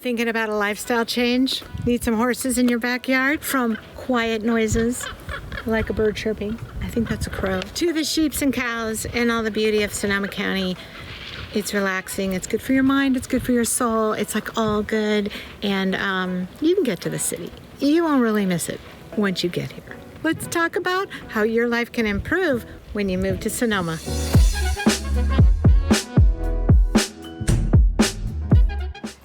Thinking about a lifestyle change? Need some horses in your backyard? From quiet noises like a bird chirping, I think that's a crow, to the sheeps and cows and all the beauty of Sonoma County. It's relaxing, it's good for your mind, it's good for your soul, it's like all good, and you can get to the city. You won't really miss it once you get here. Let's talk about how your life can improve when you move to Sonoma.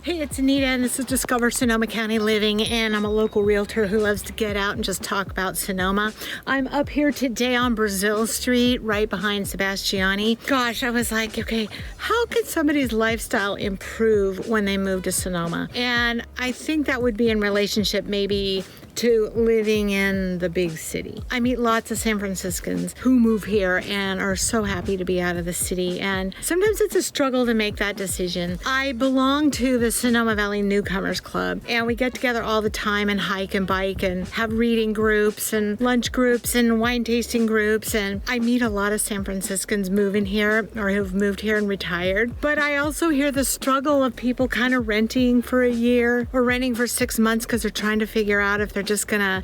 Hey, it's Anita, and this is Discover Sonoma County Living, and I'm a local realtor who loves to get out and just talk about Sonoma. I'm up here today on Brazil Street, right behind Sebastiani. Gosh, I was like, okay, how could somebody's lifestyle improve when they move to Sonoma? And I think that would be in relationship maybe to living in the big city. I meet lots of San Franciscans who move here and are so happy to be out of the city, and sometimes it's a struggle to make that decision. I belong to the Sonoma Valley Newcomers Club, and we get together all the time and hike and bike and have reading groups and lunch groups and wine tasting groups, and I meet a lot of San Franciscans moving here or who've moved here and retired. But I also hear the struggle of people kind of renting for a year or renting for 6 months because they're trying to figure out if they're just gonna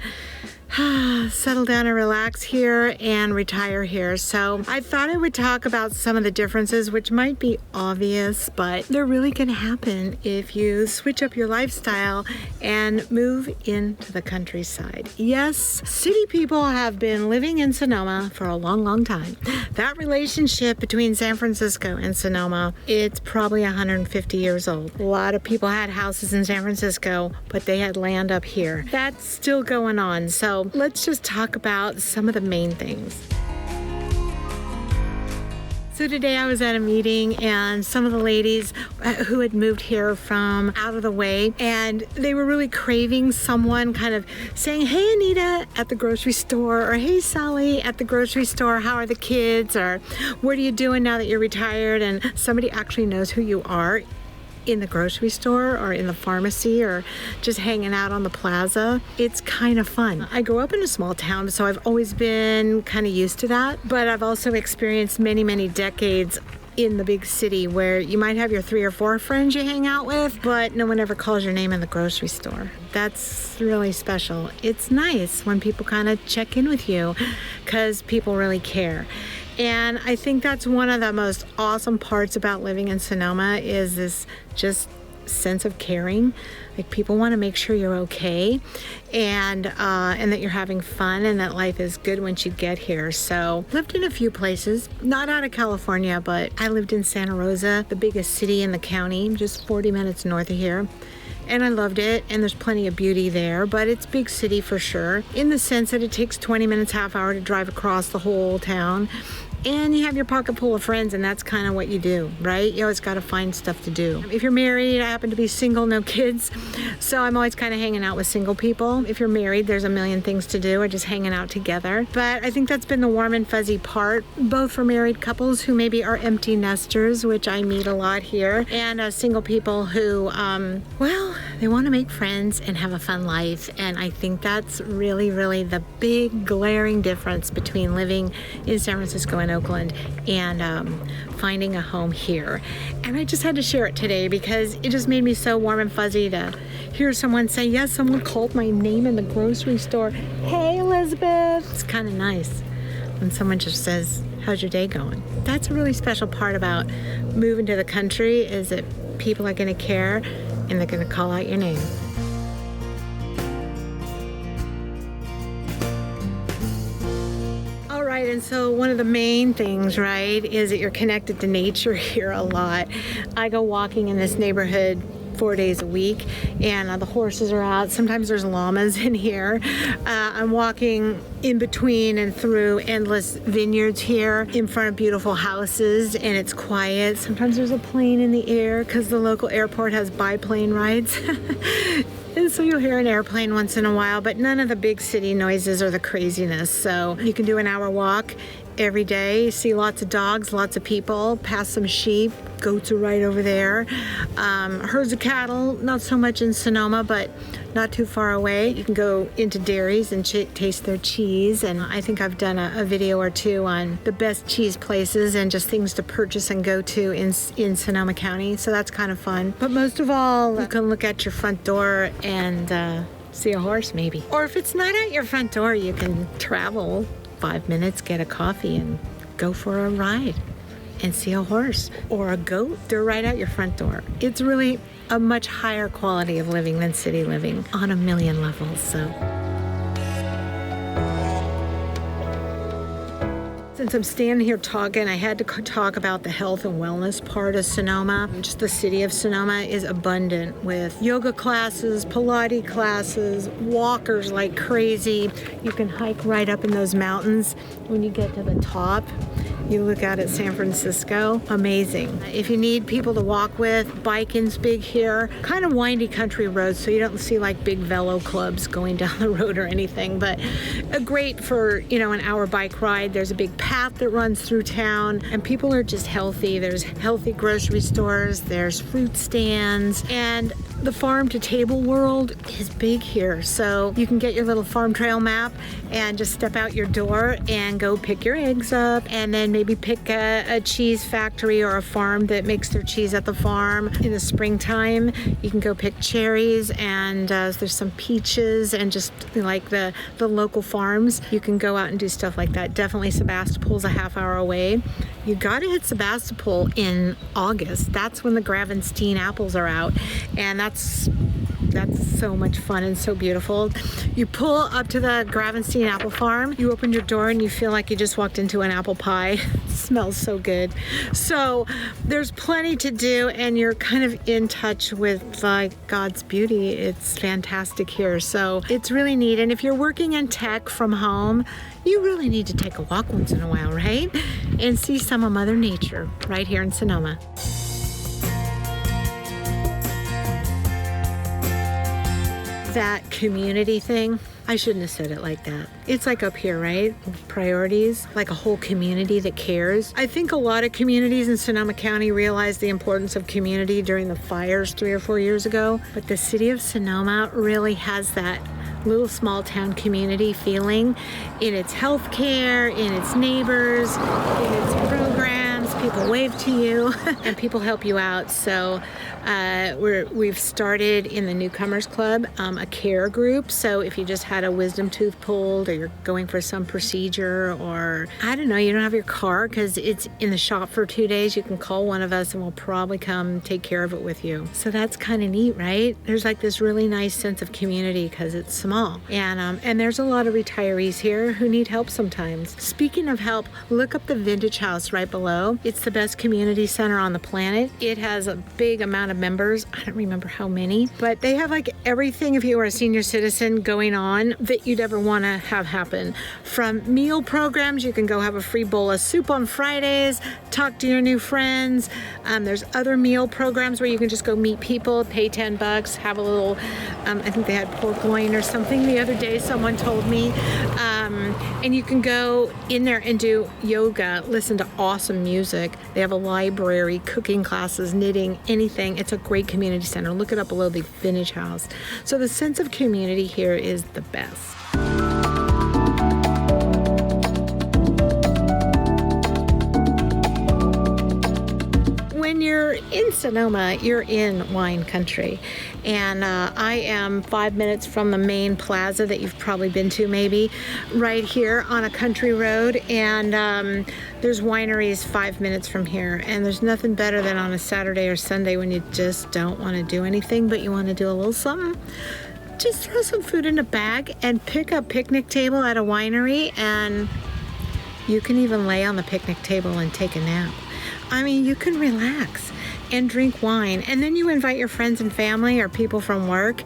settle down and relax here and retire here. So I thought I would talk about some of the differences, which might be obvious, but they're really going to happen if you switch up your lifestyle and move into the countryside. Yes, city people have been living in Sonoma for a long, long time. That relationship between San Francisco and Sonoma, it's probably 150 years old. A lot of people had houses in San Francisco, but they had land up here. That's still going on. So let's just talk about some of the main things. So today I was at a meeting, and some of the ladies who had moved here from out of the way, and they were really craving someone kind of saying, "Hey Anita," at the grocery store, or "Hey Sally," at the grocery store, "How are the kids?" or "What are you doing now that you're retired?" And somebody actually knows who you are in the grocery store or in the pharmacy or just hanging out on the plaza. It's kind of fun. I grew up in a small town, so I've always been kind of used to that, but I've also experienced many, many decades in the big city where you might have your 3 or 4 friends you hang out with, but no one ever calls your name in the grocery store. That's really special. It's nice when people kind of check in with you because people really care. And I think that's one of the most awesome parts about living in Sonoma is this just sense of caring. Like, people want to make sure you're okay and that you're having fun and that life is good once you get here. So lived in a few places, not out of California, but I lived in Santa Rosa, the biggest city in the county, just 40 minutes north of here. And I loved it, and there's plenty of beauty there, but it's big city for sure, in the sense that it takes 20 minutes, half hour to drive across the whole town. And you have your pocket full of friends, and that's kind of what you do, right? You always got to find stuff to do. If you're married, I happen to be single, no kids, so I'm always kind of hanging out with single people. If you're married, there's a million things to do, or just hanging out together. But I think that's been the warm and fuzzy part, both for married couples who maybe are empty nesters, which I meet a lot here, and single people who, they want to make friends and have a fun life. And I think that's really, really the big glaring difference between living in San Francisco and Oakland and finding a home here. And I just had to share it today because it just made me so warm and fuzzy to hear someone say, yes, someone called my name in the grocery store. Hey, Elizabeth. It's kind of nice when someone just says, how's your day going? That's a really special part about moving to the country, is that people are going to care and they're going to call out your name. And so one of the main things, right, is that you're connected to nature here a lot. I go walking in this neighborhood 4 days a week, and the horses are out. Sometimes there's llamas in here. I'm walking in between and through endless vineyards here in front of beautiful houses, and it's quiet. Sometimes there's a plane in the air because the local airport has biplane rides. And so you'll hear an airplane once in a while, but none of the big city noises or the craziness. So you can do an hour walk every day. See lots of dogs, lots of people, pass some sheep. Goats are right over there. Herds of cattle, not so much in Sonoma, but not too far away. You can go into dairies and taste their cheese. And I think I've done a video or two on the best cheese places and just things to purchase and go to in Sonoma County. So that's kind of fun. But most of all, you can look at your front door and see a horse maybe. Or if it's not at your front door, you can travel 5 minutes, get a coffee, and go for a ride and see a horse or a goat. They're right out your front door. It's really a much higher quality of living than city living on a million levels. So since I'm standing here talking, I had to talk about the health and wellness part of Sonoma. Just the city of Sonoma is abundant with yoga classes, Pilates classes, walkers like crazy. You can hike right up in those mountains. When you get to the top, you look out at San Francisco, amazing. If you need people to walk with, biking's big here. Kind of windy country roads, so you don't see like big velo clubs going down the road or anything, but great for, an hour bike ride. There's a big path that runs through town, and people are just healthy. There's healthy grocery stores, there's fruit stands, and the farm to table world is big here. So you can get your little farm trail map and just step out your door and go pick your eggs up, and then maybe pick a cheese factory or a farm that makes their cheese at the farm. In the springtime, you can go pick cherries, and there's some peaches and just like the local farms. You can go out and do stuff like that. Definitely Sebastopol's a half hour away. You gotta hit Sebastopol in August. That's when the Gravenstein apples are out, and that's so much fun and so beautiful. You pull up to the Gravenstein apple farm, you open your door and you feel like you just walked into an apple pie. It smells so good. So there's plenty to do, and you're kind of in touch with God's beauty. It's fantastic here. So it's really neat. And if you're working in tech from home, you really need to take a walk once in a while, right? And see some of Mother Nature right here in Sonoma. That community thing, I shouldn't have said it like that. It's like up here, right? Priorities, like a whole community that cares. I think a lot of communities in Sonoma County realized the importance of community during the fires 3 or 4 years ago, but the city of Sonoma really has that little small town community feeling in its healthcare, in its neighbors, in its programs. People wave to you and people help you out. So we've started in the Newcomers Club a care group. So if you just had a wisdom tooth pulled, or you're going for some procedure, or I don't know, you don't have your car because it's in the shop for 2 days, you can call one of us and we'll probably come take care of it with you. So that's kind of neat, right? There's like this really nice sense of community because it's small. And there's a lot of retirees here who need help sometimes. Speaking of help, look up the Vintage House right below. It's the best community center on the planet. It has a big amount of members. I don't remember how many, but they have like everything, if you were a senior citizen, going on that you'd ever want to have happen. From meal programs, you can go have a free bowl of soup on Fridays, talk to your new friends. There's other meal programs where you can just go meet people, pay $10, have a little, I think they had pork loin or something the other day, someone told me. And you can go in there and do yoga, listen to awesome music. They have a library, cooking classes, knitting, anything. It's a great community center. Look it up below, the Vintage House. So the sense of community here is the best. When you're in Sonoma, you're in wine country. And I am 5 minutes from the main plaza that you've probably been to maybe, right here on a country road. And there's wineries 5 minutes from here. And there's nothing better than on a Saturday or Sunday when you just don't want to do anything, but you want to do a little something. Just throw some food in a bag and pick a picnic table at a winery, and you can even lay on the picnic table and take a nap. I mean, you can relax and drink wine, and then you invite your friends and family or people from work,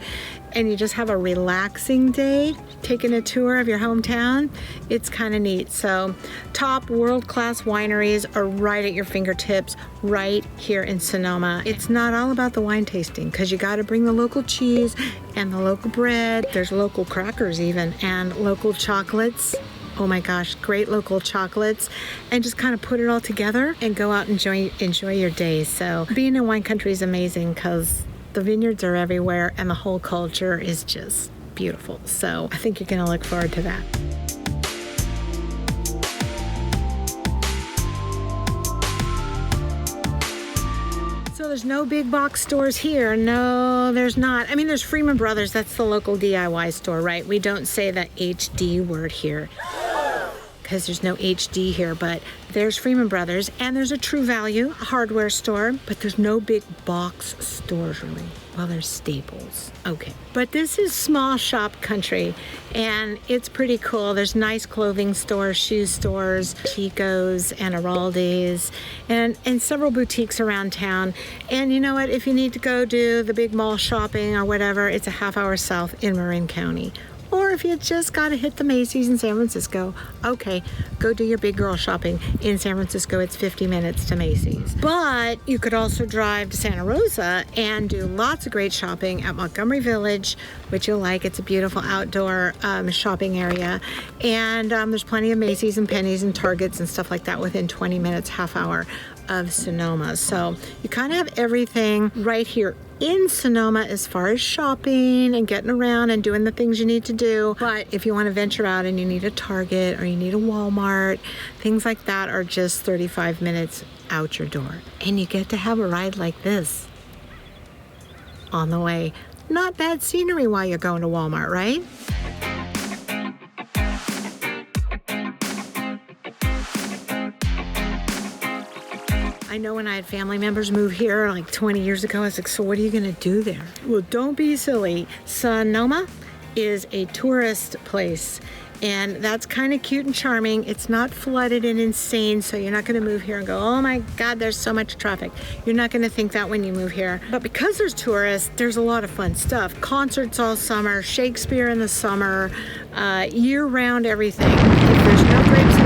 and you just have a relaxing day, taking a tour of your hometown. It's kind of neat. So top world-class wineries are right at your fingertips, right here in Sonoma. It's not all about the wine tasting, because you got to bring the local cheese and the local bread. There's local crackers even, and local chocolates. oh my gosh, great local chocolates, and just kind of put it all together and go out and enjoy your day. So being in wine country is amazing because the vineyards are everywhere and the whole culture is just beautiful. So I think you're going to look forward to that. So there's no big box stores here. No, there's not. I mean, there's Freeman Brothers. That's the local DIY store, right? We don't say the HD word here because there's no HD here, but there's Freeman Brothers, and there's a True Value, a hardware store, but there's no big box stores really. Well, there's Staples. Okay. But this is small shop country, and it's pretty cool. There's nice clothing stores, shoe stores, Chico's and Araldi's, and several boutiques around town. And you know what? If you need to go do the big mall shopping or whatever, it's a half hour south in Marin County. Or if you just got to hit the Macy's in San Francisco, okay, go do your big girl shopping. In San Francisco, it's 50 minutes to Macy's. But you could also drive to Santa Rosa and do lots of great shopping at Montgomery Village, which you'll like. It's a beautiful outdoor shopping area. And there's plenty of Macy's and Penny's and Targets and stuff like that within 20 minutes, half hour of Sonoma. So you kind of have everything right here in Sonoma as far as shopping and getting around and doing the things you need to do. But if you want to venture out and you need a Target or you need a Walmart, things like that are just 35 minutes out your door. And you get to have a ride like this on the way. Not bad scenery while you're going to Walmart, right? I know when I had family members move here like 20 years ago, I was like, so what are you going to do there? Well, don't be silly. Sonoma is a tourist place, and that's kind of cute and charming. It's not flooded and insane, so you're not going to move here and go, oh my God, there's so much traffic. You're not going to think that when you move here. But because there's tourists, there's a lot of fun stuff. Concerts all summer, Shakespeare in the summer, year-round everything. If there's no grapes